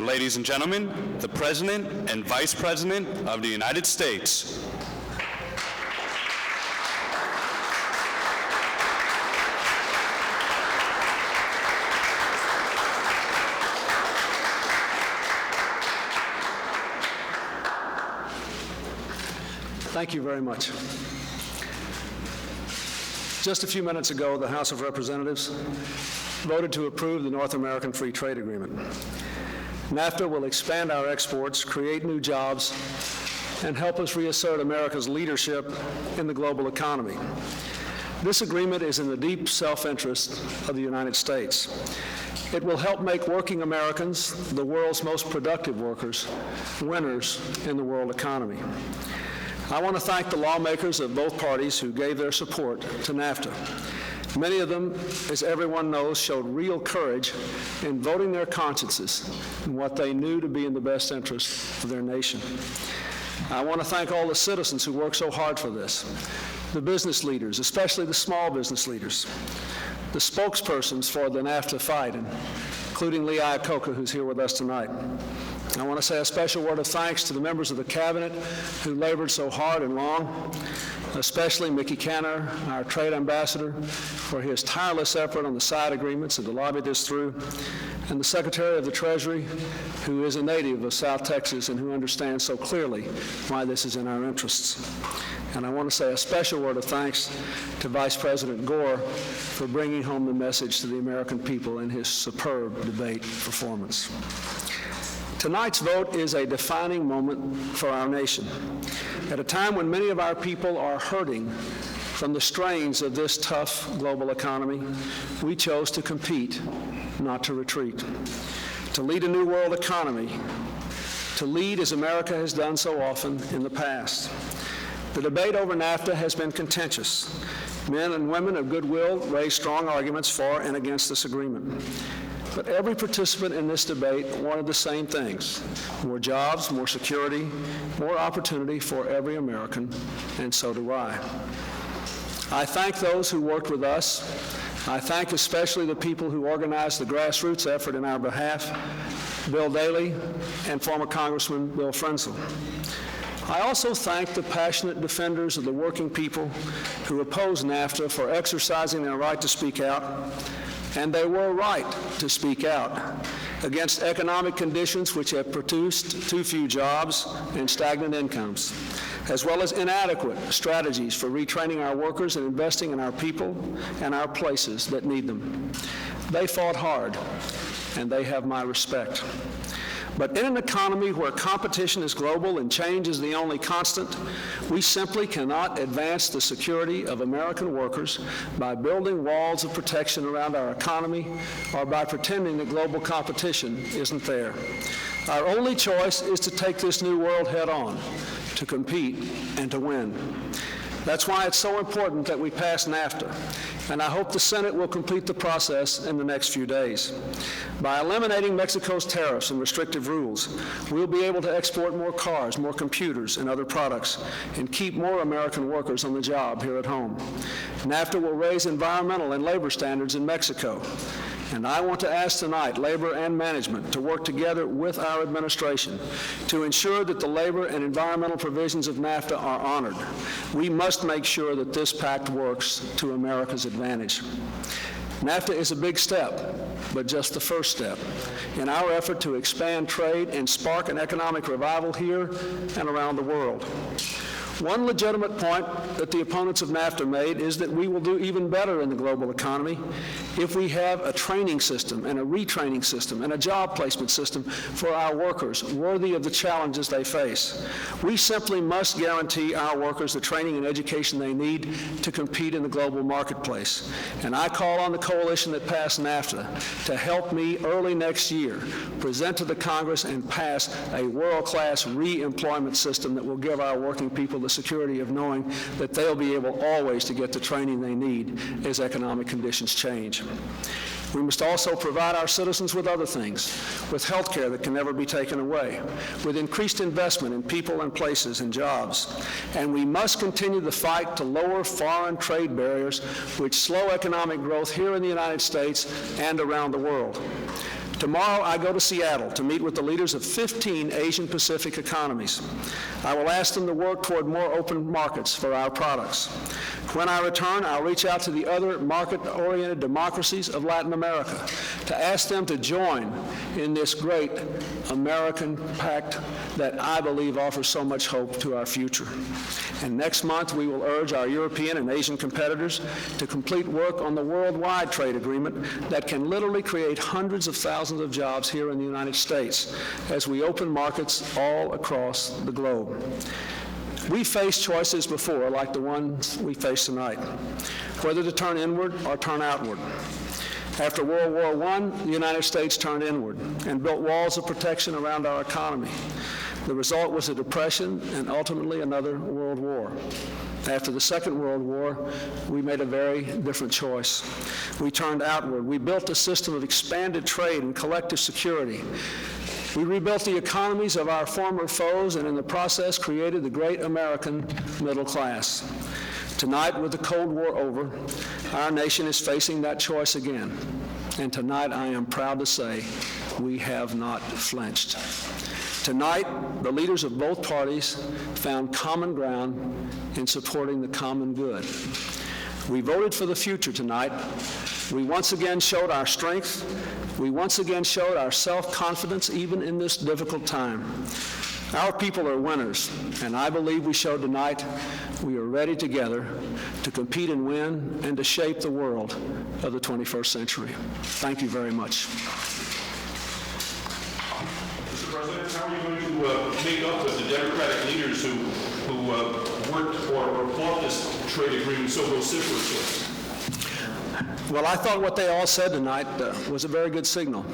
ladies and gentlemen, the President and Vice President of the United States. Thank you very much. Just a few minutes ago, the House of Representatives voted to approve the North American Free Trade Agreement. NAFTA will expand our exports, create new jobs, and help us reassert America's leadership in the global economy. This agreement is in the deep self-interest of the United States. It will help make working Americans, the world's most productive workers, winners in the world economy. I want to thank the lawmakers of both parties who gave their support to NAFTA. Many of them, as everyone knows, showed real courage in voting their consciences in what they knew to be in the best interest of their nation. I want to thank all the citizens who worked so hard for this, the business leaders, especially the small business leaders, the spokespersons for the NAFTA fight, including Lee Iacocca, who's here with us tonight. I want to say a special word of thanks to the members of the Cabinet who labored so hard and long, especially Mickey Canner, our trade ambassador, for his tireless effort on the side agreements and to lobby this through, and the Secretary of the Treasury, who is a native of South Texas and who understands so clearly why this is in our interests. And I want to say a special word of thanks to Vice President Gore for bringing home the message to the American people in his superb debate performance. Tonight's vote is a defining moment for our nation. At a time when many of our people are hurting from the strains of this tough global economy, we chose to compete, not to retreat. To lead a new world economy, to lead as America has done so often in the past. The debate over NAFTA has been contentious. Men and women of goodwill raised strong arguments for and against this agreement. But every participant in this debate wanted the same things: more jobs, more security, more opportunity for every American, and so do I. I thank those who worked with us. I thank especially the people who organized the grassroots effort in our behalf, Bill Daley and former Congressman Bill Frenzel. I also thank the passionate defenders of the working people who opposed NAFTA for exercising their right to speak out, and they were right to speak out against economic conditions which have produced too few jobs and stagnant incomes, as well as inadequate strategies for retraining our workers and investing in our people and our places that need them. They fought hard, and they have my respect. But in an economy where competition is global and change is the only constant, we simply cannot advance the security of American workers by building walls of protection around our economy or by pretending that global competition isn't there. Our only choice is to take this new world head on, to compete and to win. That's why it's so important that we pass NAFTA, and I hope the Senate will complete the process in the next few days. By eliminating Mexico's tariffs and restrictive rules, we'll be able to export more cars, more computers, and other products, and keep more American workers on the job here at home. NAFTA will raise environmental and labor standards in Mexico. And I want to ask tonight labor and management to work together with our administration to ensure that the labor and environmental provisions of NAFTA are honored. We must make sure that this pact works to America's advantage. NAFTA is a big step, but just the first step in our effort to expand trade and spark an economic revival here and around the world. One legitimate point that the opponents of NAFTA made is that we will do even better in the global economy if we have a training system and a retraining system and a job placement system for our workers worthy of the challenges they face. We simply must guarantee our workers the training and education they need to compete in the global marketplace. And I call on the coalition that passed NAFTA to help me early next year present to the Congress and pass a world-class re-employment system that will give our working people the security of knowing that they'll be able always to get the training they need as economic conditions change. We must also provide our citizens with other things, with health care that can never be taken away, with increased investment in people and places and jobs. And we must continue the fight to lower foreign trade barriers which slow economic growth here in the United States and around the world. Tomorrow, I go to Seattle to meet with the leaders of 15 Asian-Pacific economies. I will ask them to work toward more open markets for our products. When I return, I'll reach out to the other market-oriented democracies of Latin America to ask them to join in this great American pact that I believe offers so much hope to our future. And next month, we will urge our European and Asian competitors to complete work on the worldwide trade agreement that can literally create hundreds of thousands of jobs here in the United States as we open markets all across the globe. We faced choices before, like the ones we face tonight, whether to turn inward or turn outward. After World War I, the United States turned inward and built walls of protection around our economy. The result was a depression and ultimately another world war. After the Second World War, we made a very different choice. We turned outward. We built a system of expanded trade and collective security. We rebuilt the economies of our former foes and in the process created the great American middle class. Tonight, with the Cold War over, our nation is facing that choice again. And tonight, I am proud to say, we have not flinched. Tonight, the leaders of both parties found common ground in supporting the common good. We voted for the future tonight. We once again showed our strength. We once again showed our self-confidence even in this difficult time. Our people are winners, and I believe we showed tonight we are ready together to compete and win and to shape the world of the 21st century. Thank you very much. Mr. President, how are you going to make up with the Democratic leaders who worked or fought this trade agreement so vociferously? Well, I thought what they all said tonight was a very good signal.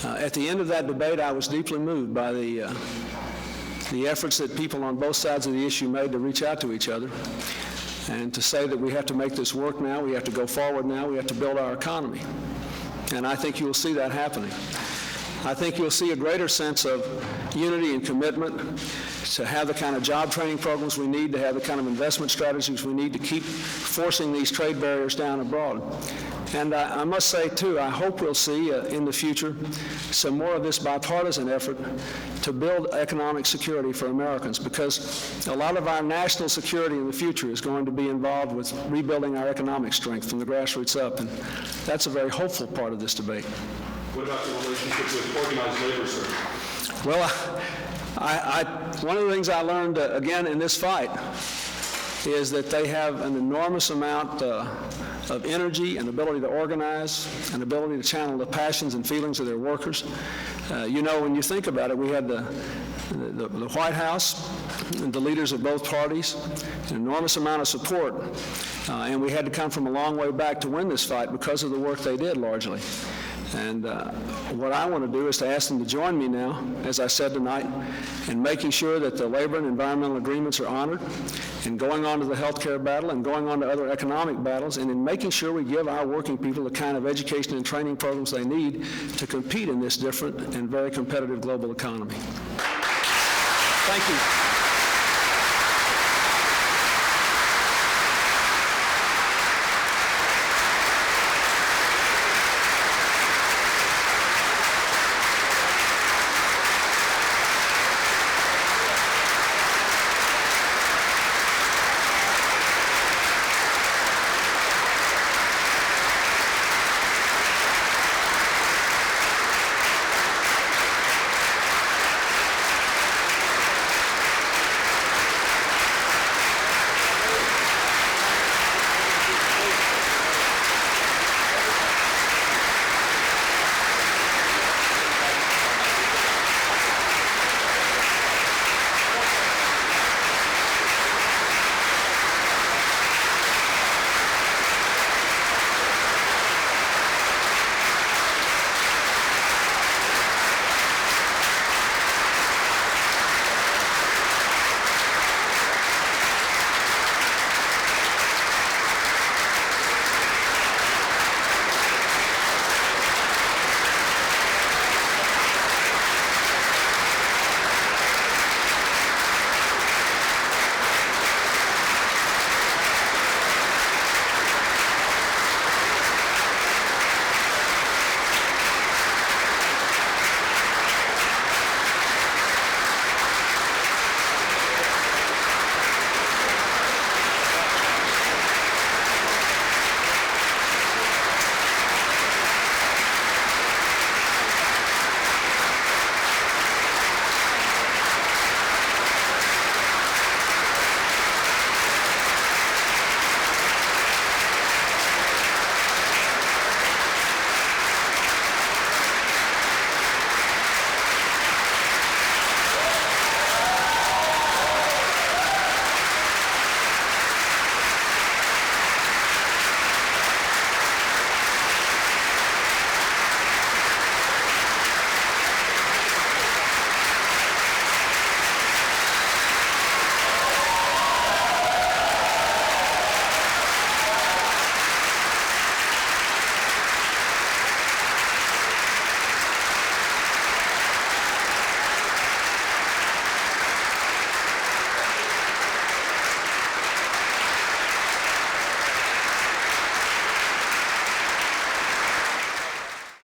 At the end of that debate, I was deeply moved by the efforts that people on both sides of the issue made to reach out to each other and to say that we have to make this work now, we have to go forward now, we have to build our economy. And I think you'll see that happening. I think you'll see a greater sense of unity and commitment to have the kind of job training programs we need, to have the kind of investment strategies we need to keep forcing these trade barriers down abroad. And I must say, too, I hope we'll see in the future some more of this bipartisan effort to build economic security for Americans, because a lot of our national security in the future is going to be involved with rebuilding our economic strength from the grassroots up, and that's a very hopeful part of this debate. What about the relationship with organized labor, sir? Well, one of the things I learned, again, in this fight is that they have an enormous amount of energy and ability to organize and ability to channel the passions and feelings of their workers. You know, when you think about it, we had the White House and the leaders of both parties, an enormous amount of support, and we had to come from a long way back to win this fight because of the work they did largely. And what I want to do is to ask them to join me now, as I said tonight, in making sure that the labor and environmental agreements are honored, and going on to the health care battle, and going on to other economic battles, and in making sure we give our working people the kind of education and training programs they need to compete in this different and very competitive global economy. Thank you.